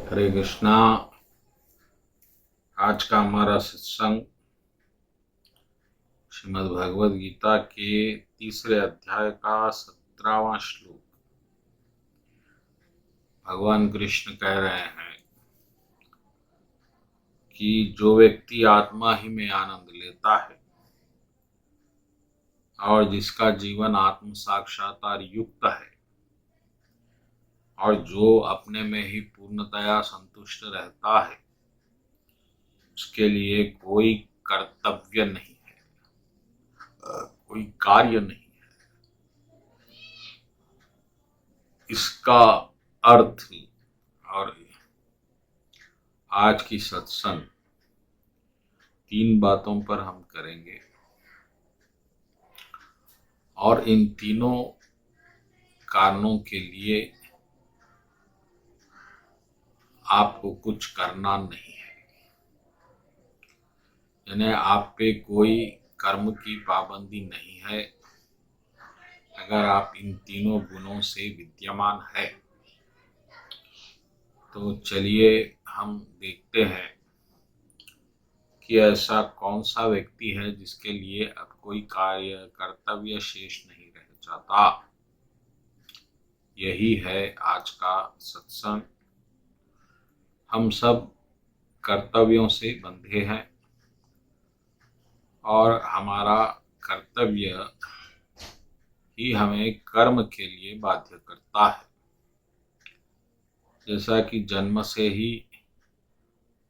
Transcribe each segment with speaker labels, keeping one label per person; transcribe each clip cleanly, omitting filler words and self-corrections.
Speaker 1: हरे कृष्णा। आज का हमारा सत्संग श्रीमद् भगवद गीता के तीसरे अध्याय का 17वां श्लोक। भगवान कृष्ण कह रहे हैं कि जो व्यक्ति आत्मा ही में आनंद लेता है और जिसका जीवन आत्म साक्षात्कार युक्त है और जो अपने में ही पूर्णतया संतुष्ट रहता है, उसके लिए कोई कर्तव्य नहीं है, कोई कार्य नहीं है। इसका अर्थ और आज की सत्संग 3 बातों पर हम करेंगे और इन तीनों कारणों के लिए आपको कुछ करना नहीं है। यानी आप पे कोई कर्म की पाबंदी नहीं है अगर आप इन तीनों गुणों से विद्यमान है। तो चलिए हम देखते हैं कि ऐसा कौन सा व्यक्ति है जिसके लिए अब कोई कार्य कर्तव्य शेष नहीं रह जाता। यही है आज का सत्संग। हम सब कर्तव्यों से बंधे हैं और हमारा कर्तव्य ही हमें कर्म के लिए बाध्य करता है। जैसा कि जन्म से ही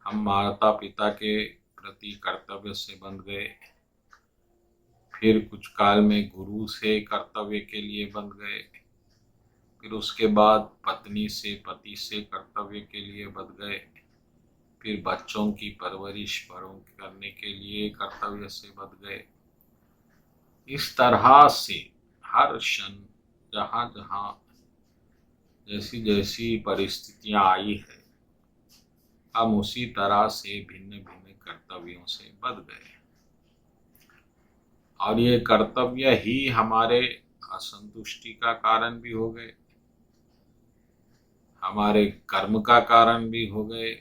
Speaker 1: हम माता पिता के प्रति कर्तव्य से बंध गए, फिर कुछ काल में गुरु से कर्तव्य के लिए बंध गए, फिर उसके बाद पत्नी से पति से कर्तव्य के लिए बंध गए, फिर बच्चों की परवरिश बड़ों करने के लिए कर्तव्य से बंध गए। इस तरह से हर क्षण जहाँ जहाँ जैसी जैसी परिस्थितियां आई है, हम उसी तरह से भिन्न भिन्न कर्तव्यों से बंध गए और ये कर्तव्य ही हमारे असंतुष्टि का कारण भी हो गए, हमारे कर्म का कारण भी हो गए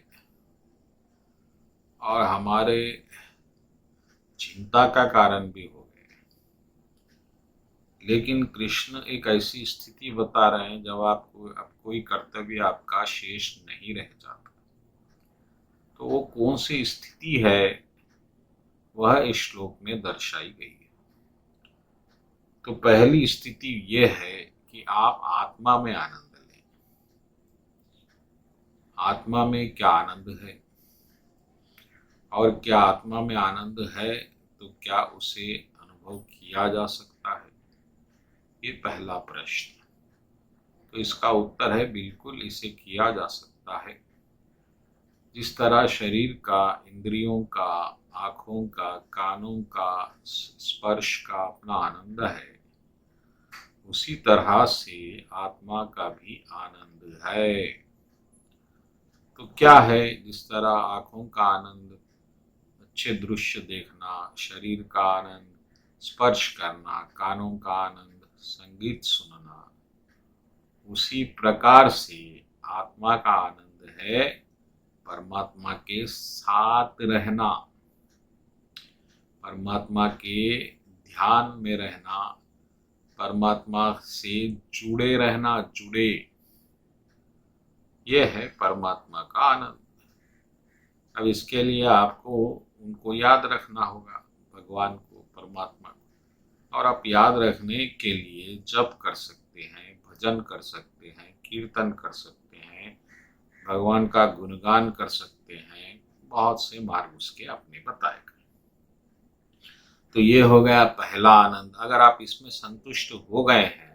Speaker 1: और हमारे चिंता का कारण भी हो गए। लेकिन कृष्ण एक ऐसी स्थिति बता रहे हैं जब आपको अब कोई कर्तव्य आपका शेष नहीं रह जाता। तो वो कौन सी स्थिति है वह इस श्लोक में दर्शाई गई है। तो पहली स्थिति ये है कि आप आत्मा में आनंद लें। आत्मा में क्या आनंद है और क्या आत्मा में आनंद है तो क्या उसे अनुभव किया जा सकता है, ये पहला प्रश्न। तो इसका उत्तर है बिल्कुल इसे किया जा सकता है। जिस तरह शरीर का, इंद्रियों का, आँखों का, कानों का, स्पर्श का अपना आनंद है, उसी तरह से आत्मा का भी आनंद है। तो क्या है? जिस तरह आँखों का आनंद अच्छे दृश्य देखना, शरीर का आनंद स्पर्श करना, कानों का आनंद संगीत सुनना, उसी प्रकार से आत्मा का आनंद है परमात्मा के साथ रहना, परमात्मा के ध्यान में रहना, परमात्मा से जुड़े रहना, जुड़े, ये है परमात्मा का आनंद। अब इसके लिए आपको उनको याद रखना होगा, भगवान को, परमात्मा को। और आप याद रखने के लिए जप कर सकते हैं, भजन कर सकते हैं, कीर्तन कर सकते हैं, भगवान का गुणगान कर सकते हैं। बहुत से मार्ग उसके अपने बताए गए। तो ये हो गया पहला आनंद। अगर आप इसमें संतुष्ट हो गए हैं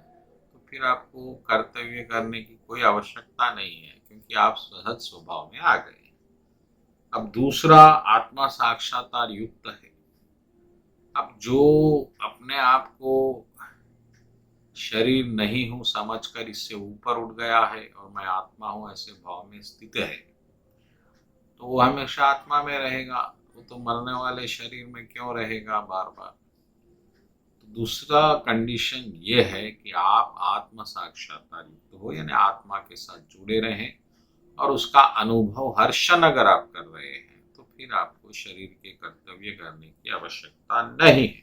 Speaker 1: तो फिर आपको कर्तव्य करने की कोई आवश्यकता नहीं है, क्योंकि आप सहज स्वभाव में आ गए। अब दूसरा, आत्मा साक्षात्कार युक्त है। अब जो अपने आप को शरीर नहीं हूं समझकर इससे ऊपर उठ गया है और मैं आत्मा हूं ऐसे भाव में स्थित है, तो वो हमेशा आत्मा में रहेगा। वो तो मरने वाले शरीर में क्यों रहेगा बार बार। तो दूसरा कंडीशन ये है कि आप आत्म साक्षात्कार युक्त हो, यानी आत्मा के साथ जुड़े रहें और उसका अनुभव हर क्षण अगर आप कर रहे हैं तो फिर आपको शरीर के कर्तव्य करने की आवश्यकता नहीं है।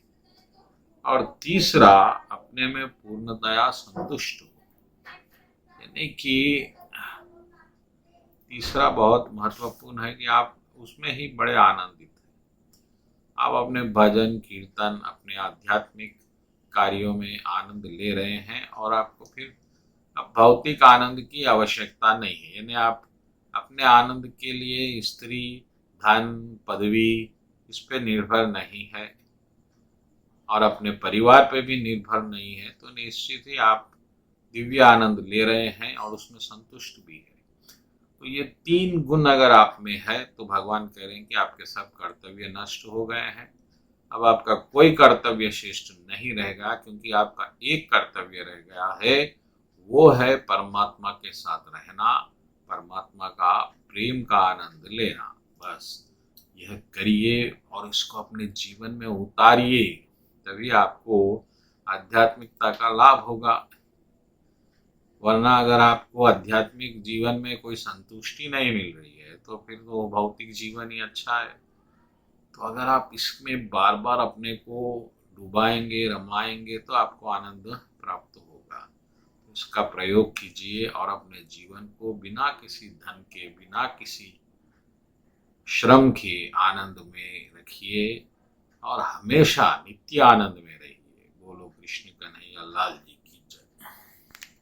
Speaker 1: और तीसरा, अपने में पूर्णतया संतुष्ट हो, यानी कि तीसरा बहुत महत्वपूर्ण है कि आप उसमें ही बड़े आनंदित हैं। आप अपने भजन कीर्तन अपने आध्यात्मिक कार्यों में आनंद ले रहे हैं और आपको फिर अब भौतिक आनंद की आवश्यकता नहीं है। यानी आप अपने आनंद के लिए स्त्री, धन, पदवी इस पे निर्भर नहीं है और अपने परिवार पे भी निर्भर नहीं है, तो निश्चित ही आप दिव्य आनंद ले रहे हैं और उसमें संतुष्ट भी है। तो ये 3 गुण अगर आप में है तो भगवान कह रहे हैं कि आपके सब कर्तव्य नष्ट हो गए हैं। अब आपका कोई कर्तव्य श्रेष्ठ नहीं रहेगा, क्योंकि आपका एक कर्तव्य रह गया है, वो है परमात्मा के साथ रहना, परमात्मा का प्रेम का आनंद लेना। बस यह करिए और इसको अपने जीवन में उतारिए, तभी आपको आध्यात्मिकता का लाभ होगा। वरना अगर आपको आध्यात्मिक जीवन में कोई संतुष्टि नहीं मिल रही है तो फिर तो भौतिक जीवन ही अच्छा है। तो अगर आप इसमें बार बार अपने को डुबाएंगे, रमाएंगे, तो आपको आनंद प्राप्त होगा। उसका प्रयोग कीजिए और अपने जीवन को बिना किसी धन के, बिना किसी श्रम के आनंद में रखिए और हमेशा नित्य आनंद में रहिए। बोलो कृष्ण कन्हैया लाल जी।